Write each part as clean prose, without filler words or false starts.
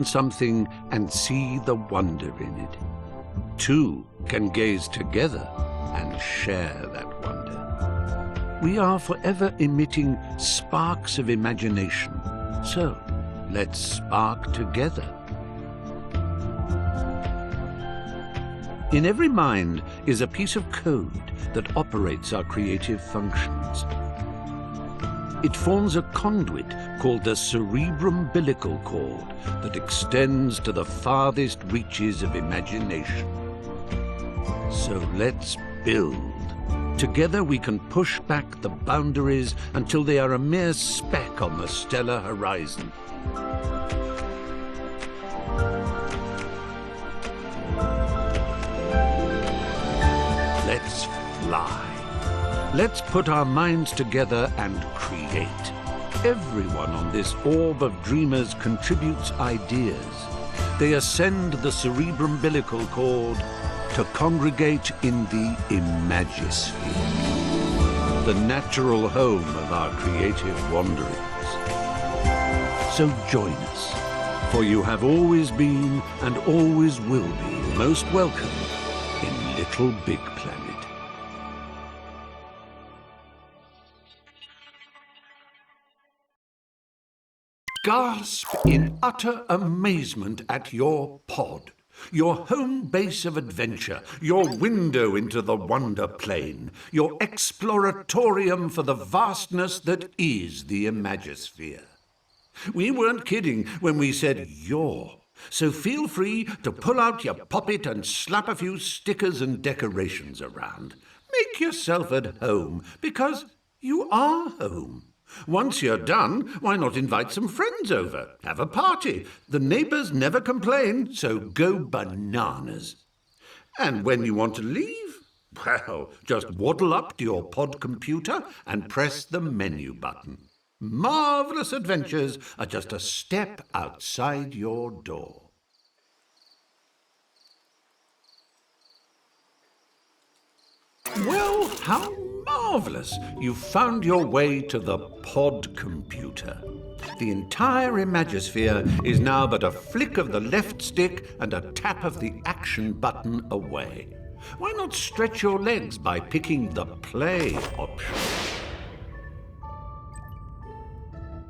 something and see the wonder in it. Two can gaze together and share that wonder. We are forever emitting sparks of imagination, so let's spark together. In every mind is a piece of code that operates our creative functions. It forms a conduit called the cerebrum-umbilical cord that extends to the farthest reaches of imagination. So let's build. Together we can push back the boundaries until they are a mere speck on the stellar horizon. Let's fly. Let's put our minds together and create. Everyone on this orb of dreamers contributes ideas. They ascend the cerebrum-umbilical cord to congregate in the Imagisphere, the natural home of our creative wanderings. So join us, for you have always been and always will be most welcome in Little Big Planet. Gasp in utter amazement at your pod, your home base of adventure, your window into the wonder plane, your exploratorium for the vastness that is the Imagisphere. We weren't kidding when we said your, so feel free to pull out your poppet and slap a few stickers and decorations around. Make yourself at home, because you are home. Once you're done, why not invite some friends over? Have a party. The neighbors never complain, so go bananas. And when you want to leave, well, just waddle up to your pod computer and press the menu button. Marvelous adventures are just a step outside your door. Well, how marvelous! You've found your way to the pod computer. The entire Imagisphere is now but a flick of the left stick and a tap of the action button away. Why not stretch your legs by picking the play option?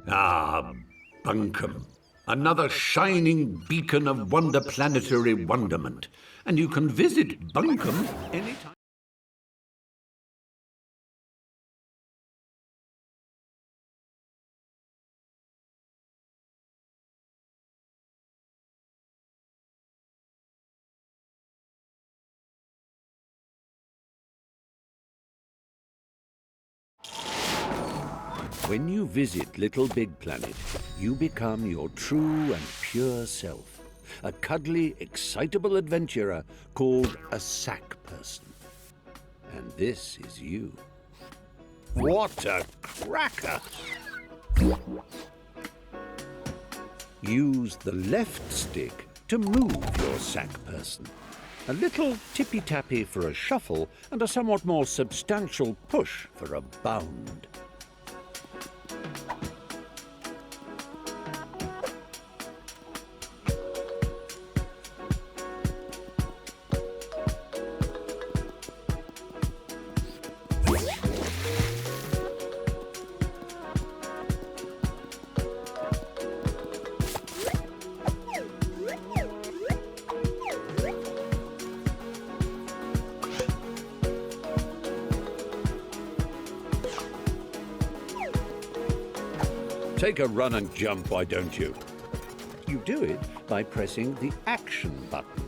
Ah, bunkum. Another shining beacon of wonder-planetary wonderment. And you can visit Bunkum anytime. When you visit Little Big Planet, you become your true and pure self, a cuddly, excitable adventurer called a sack person. And this is you. What a cracker! Use the left stick to move your sack person. A little tippy-tappy for a shuffle and a somewhat more substantial push for a bound. Take a run and jump, why don't you? You do it by pressing the action button.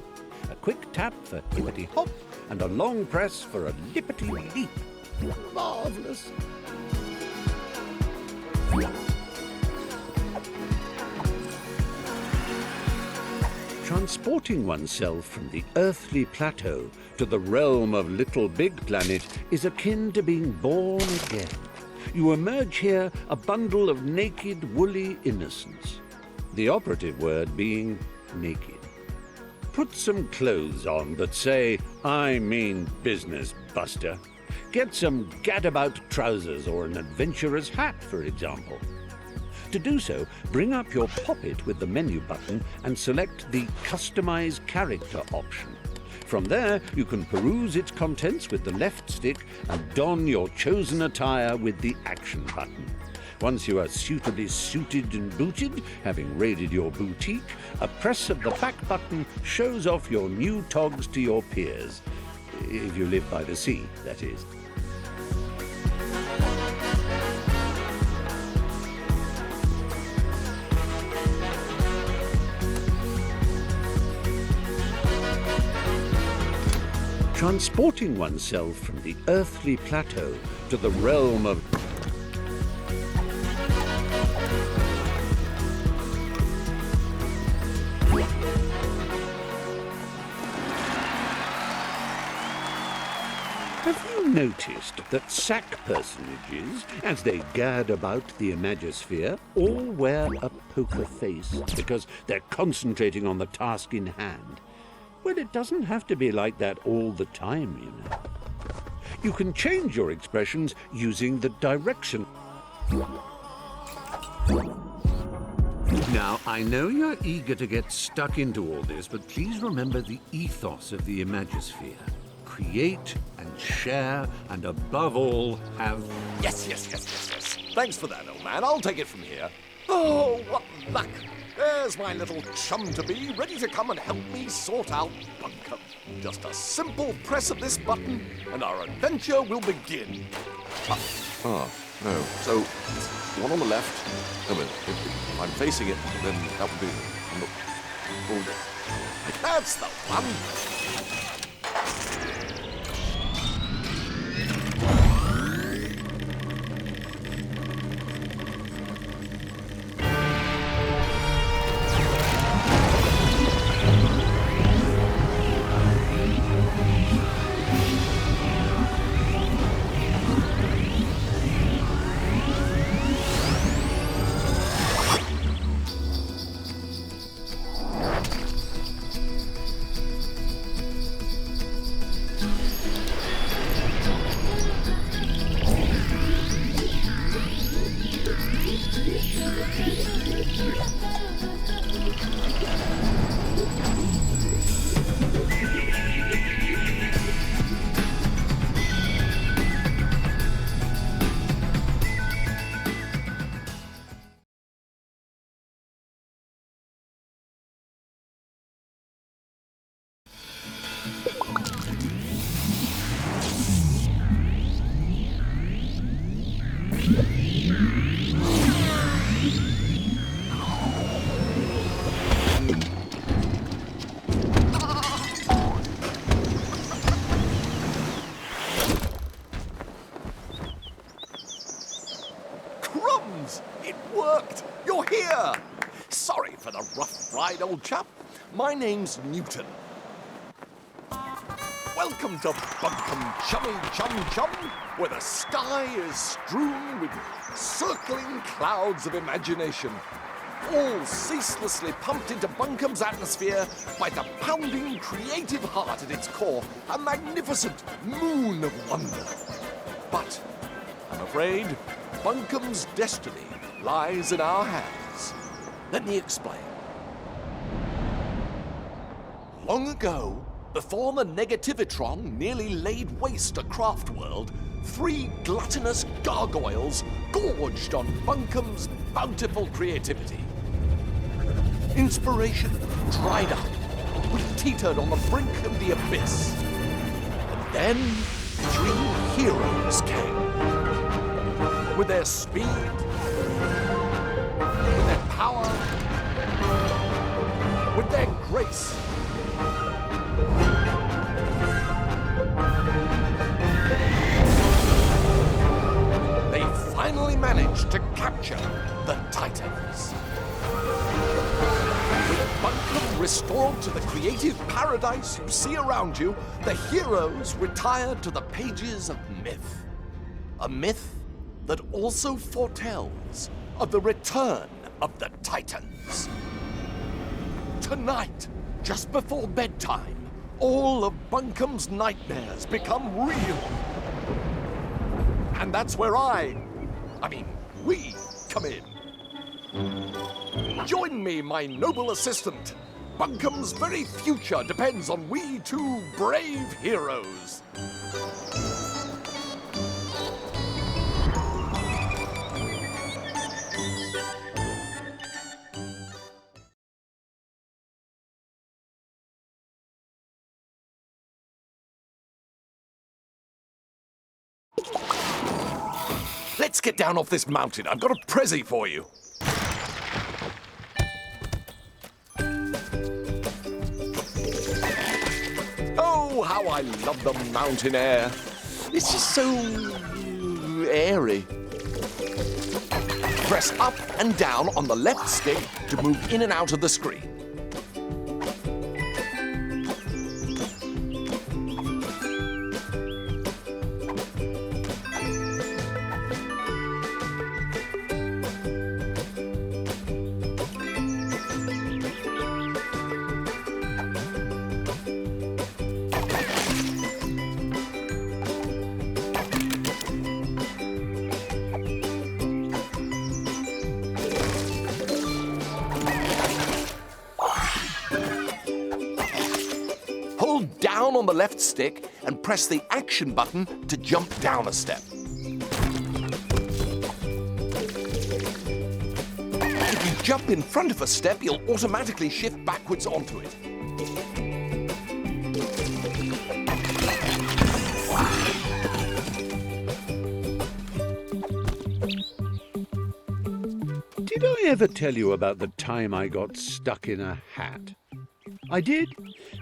A quick tap for hippity-hop and a long press for a lippity-leap. Marvelous! Transporting oneself from the earthly plateau to the realm of Little Big Planet is akin to being born again. You emerge here a bundle of naked, woolly innocence. The operative word being naked. Put some clothes on that say, "I mean business, Buster." Get some gadabout trousers or an adventurer's hat, for example. To do so, bring up your Poppet with the menu button and select the Customize Character option. From there, you can peruse its contents with the left stick and don your chosen attire with the Action button. Once you are suitably suited and booted, having raided your boutique, a press of the back button shows off your new togs to your peers. If you live by the sea, that is. Transporting oneself from the earthly plateau to the realm of... Have you noticed that sack personages, as they gad about the Imagisphere, all wear a poker face because they're concentrating on the task in hand? Well, it doesn't have to be like that all the time, you know. You can change your expressions using the direction. Now, I know you're eager to get stuck into all this, but please remember the ethos of the Imagisphere. Create and share, and above all, have... Yes. Thanks for that, old man. I'll take it from here. Oh, what luck! There's my little chum-to-be, ready to come and help me sort out Bunkum. Just a simple press of this button, and our adventure will begin. No. So, one on the left. No, but if I'm facing it, then that would be... That's the one! It worked! You're here! Sorry for the rough ride, old chap. My name's Newton. Welcome to Bunkum Chummy Chum Chum, where the sky is strewn with circling clouds of imagination, all ceaselessly pumped into Bunkum's atmosphere by the pounding creative heart at its core, a magnificent moon of wonder. But I'm afraid Bunkum's destiny lies in our hands. Let me explain. Long ago, before the Negativitron nearly laid waste a craft world, 3 gluttonous gargoyles gorged on Bunkum's bountiful creativity. Inspiration dried up. We teetered on the brink of the abyss. And then 3 heroes came. With their speed, with their power, with their grace. They finally managed to capture the Titans. With Bunkum restored to the creative paradise you see around you, the heroes retired to the pages of myth. A myth that also foretells of the return of the Titans. Tonight, just before bedtime, all of Bunkum's nightmares become real. And that's where we come in. Join me, my noble assistant. Bunkum's very future depends on we two brave heroes. Let's get down off this mountain. I've got a prezi for you. Oh, how I love the mountain air. It's just so airy. Press up and down on the left stick to move in and out of the screen. Hold down on the left stick and press the action button to jump down a step. If you jump in front of a step, you'll automatically shift backwards onto it. Did I ever tell you about the time I got stuck in a hat? I did?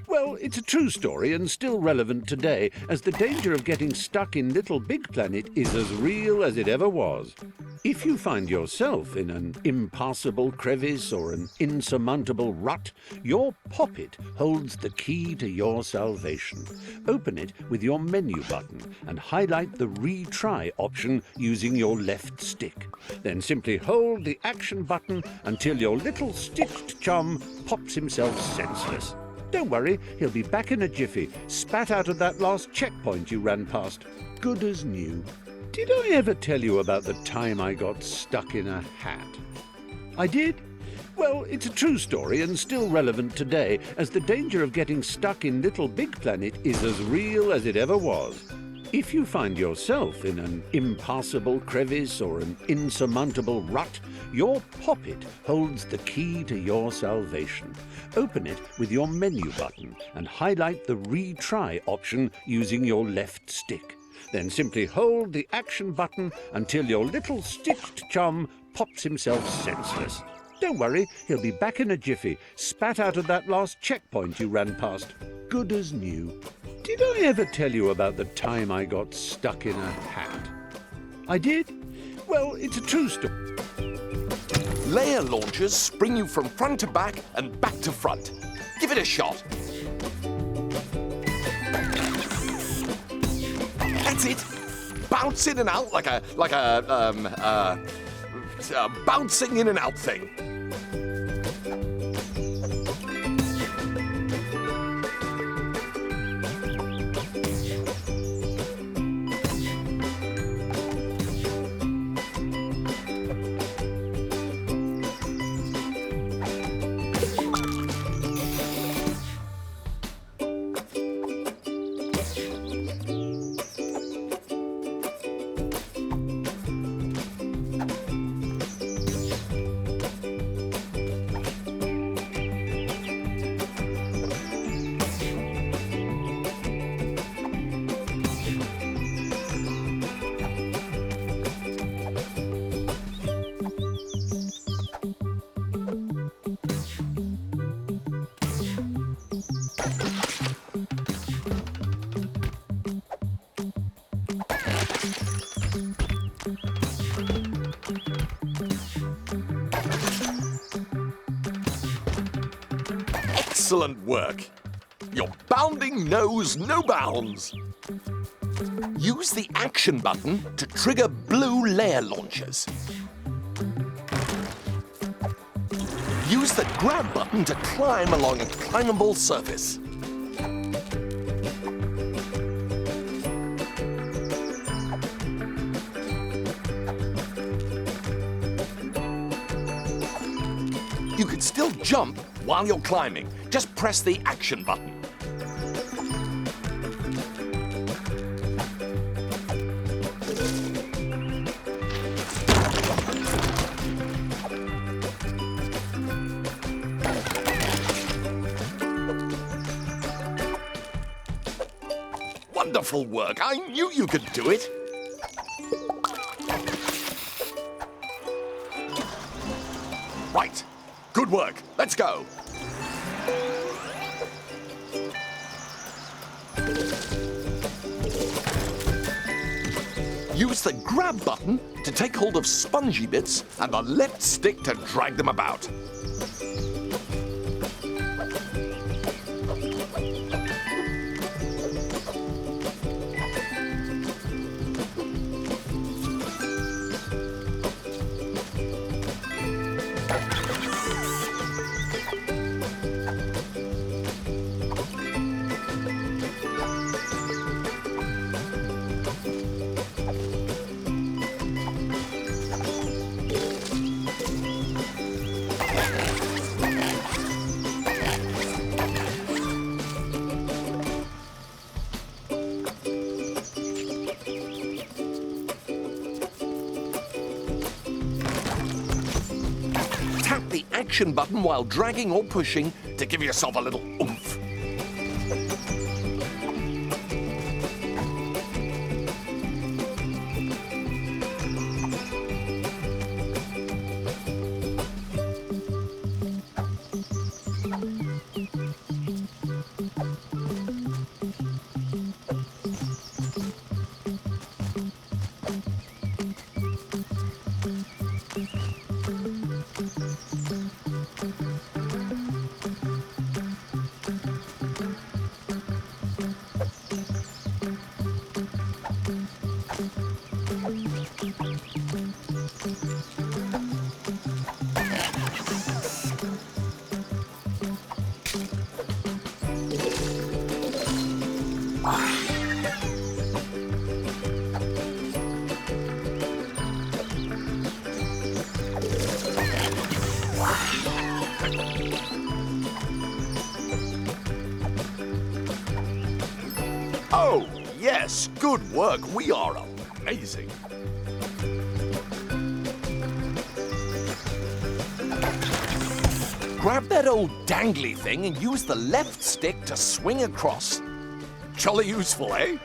Well, it's a true story and still relevant today, as the danger of getting stuck in LittleBigPlanet is as real as it ever was. If you find yourself in an impassable crevice or an insurmountable rut, your poppet holds the key to your salvation. Open it with your menu button and highlight the retry option using your left stick. Then simply hold the action button until your little stitched chum pops himself senseless. Don't worry, he'll be back in a jiffy, spat out of that last checkpoint you ran past. Good as new. Did I ever tell you about the time I got stuck in a hat? I did? Well, it's a true story and still relevant today, as the danger of getting stuck in LittleBigPlanet is as real as it ever was. If you find yourself in an impassable crevice or an insurmountable rut, your poppet holds the key to your salvation. Open it with your menu button and highlight the retry option using your left stick. Then simply hold the action button until your little stitched chum pops himself senseless. Don't worry, he'll be back in a jiffy, spat out of that last checkpoint you ran past. Good as new. Did I ever tell you about the time I got stuck in a hat? I did? Well, it's a true story. Layer launchers spring you from front to back and back to front. Give it a shot. That's it. Bounce in and out like a bouncing in and out thing. Excellent work. Your bounding knows no bounds. Use the action button to trigger blue layer launchers. Use the grab button to climb along a climbable surface. jump while you're climbing. Just press the action button. Wonderful work. I knew you could do it. Right. Good work. Let's go. Use the grab button to take hold of spongy bits and the left stick to drag them about. Tap the action button while dragging or pushing to give yourself a little oomph. Oh, yes, good work. We are amazing. Grab that old dangly thing and use the left stick to swing across. Jolly useful, eh?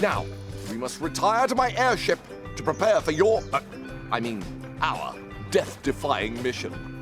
Now, we must retire to my airship to prepare for our death-defying mission.